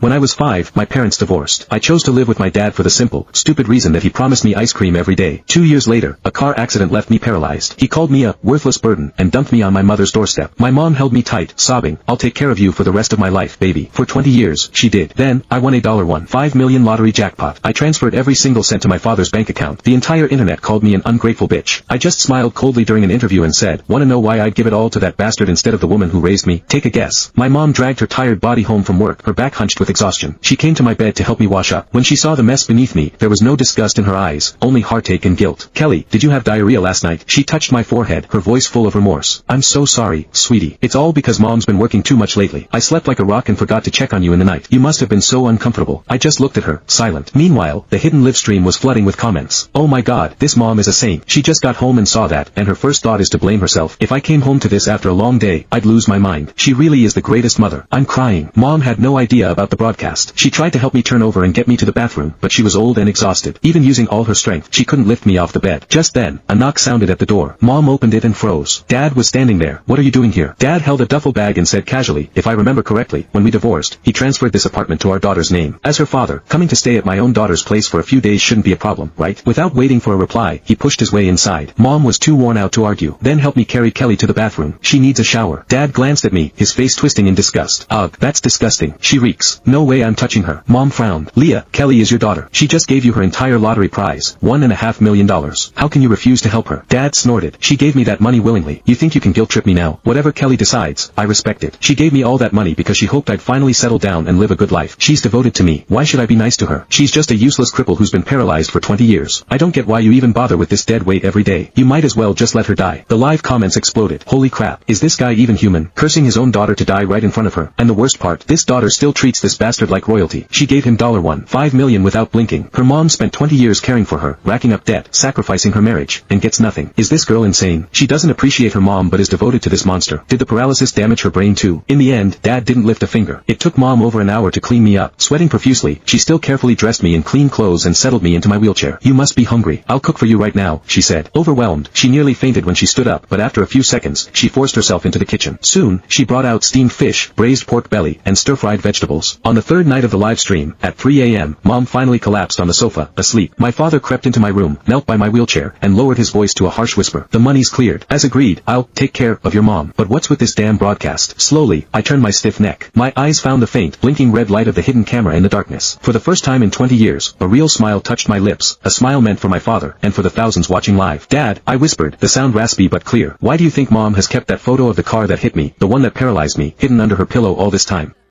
When I was 5, my parents divorced. I chose to live with my dad for the simple, stupid reason that he promised me ice cream every day. 2 years later, a car accident left me paralyzed. He called me a worthless burden and dumped me on my mother's doorstep. My mom held me tight, sobbing, "I'll take care of you for the rest of my life, baby." For 20 years, she did. Then, I won a $1.15 million lottery jackpot. I transferred every single cent to my father's bank account. The entire internet called me an ungrateful bitch. I just smiled coldly during an interview and said, "Wanna know why I'd give it all to that bastard instead of the woman who raised me? Take a guess." My mom dragged her tired body home from work, her back hunched with exhaustion. She came to my bed to help me wash up. When she saw the mess beneath me, there was no disgust in her eyes, only heartache and guilt. "Kelly, did you have diarrhea last night?" She touched my forehead, her voice full of remorse. "I'm so sorry, sweetie. It's all because mom's been working too much lately. I slept like a rock and forgot to check on you in the night. You must have been so uncomfortable." I just looked at her, silent. Meanwhile, the hidden live stream was flooding with comments. "Oh my god, this mom is a saint. She just got home and saw that, and her first thought is to blame herself. If I came home to this after a long day, I'd lose my mind. She really is the greatest mother." I'm crying. Mom had no idea about the broadcast. She tried to help me turn over and get me to the bathroom, but she was old and exhausted. Even using all her strength, she couldn't lift me off the bed. Just then, a knock sounded at the door. Mom opened it and froze. Dad was standing there. "What are you doing here?" Dad held a duffel bag and said casually, "If I remember correctly, when we divorced, he transferred this apartment to our daughter's name. As her father, coming to stay at my own daughter's place for a few days shouldn't be a problem, right?" Without waiting for a reply, he pushed his way inside. Mom was too worn out to argue. "Then help me carry Kelly to the bathroom. She needs a shower." Dad glanced at me, his face twisting in disgust. "Ugh, that's disgusting. She reeks. No way I'm touching her." Mom frowned. "Leah, Kelly is your daughter. She just gave you her entire lottery prize, $1.5 million. How can you refuse to help her?" Dad snorted. "She gave me that money willingly. You think you can guilt trip me now? Whatever Kelly decides, I respect it. She gave me all that money because she hoped I'd finally settle down and live a good life. She's devoted to me. Why should I be nice to her? She's just a useless cripple who's been paralyzed for 20 years. I don't get why you even bother with this dead weight every day. You might as well just let her die." The live comments exploded. "Holy crap, is this guy even human? Cursing his own daughter to die right in front of her. And the worst part, this daughter still treats this bastard like royalty. She gave him $1.15 million without blinking. Her mom spent 20 years caring for her, racking up debt, sacrificing her marriage, and gets nothing. Is this girl insane? She doesn't appreciate her mom but is devoted to this monster. Did the paralysis damage her brain too?" In the end, Dad didn't lift a finger. It took Mom over an hour to clean me up. Sweating profusely, she still carefully dressed me in clean clothes and settled me into my wheelchair. "You must be hungry. I'll cook for you right now," she said. Overwhelmed, she nearly fainted when she stood up, but after a few seconds, she forced herself into the kitchen. Soon, she brought out steamed fish, braised pork belly, and stir-fried vegetables. On the third night of the live stream, at 3 a.m., Mom finally collapsed on the sofa, asleep. My father crept into my room, knelt by my wheelchair, and lowered his voice to a harsh whisper. "The money's cleared. As agreed, I'll take care of your mom. But what's with this damn broadcast?" Slowly, I turned my stiff neck. My eyes found the faint, blinking red light of the hidden camera in the darkness. For the first time in 20 years, a real smile touched my lips, a smile meant for my father, and for the thousands watching live. "Dad," I whispered, the sound raspy but clear. "Why do you think Mom has kept that photo of the car that hit me, the one that paralyzed me, hidden under her pillow all this time?"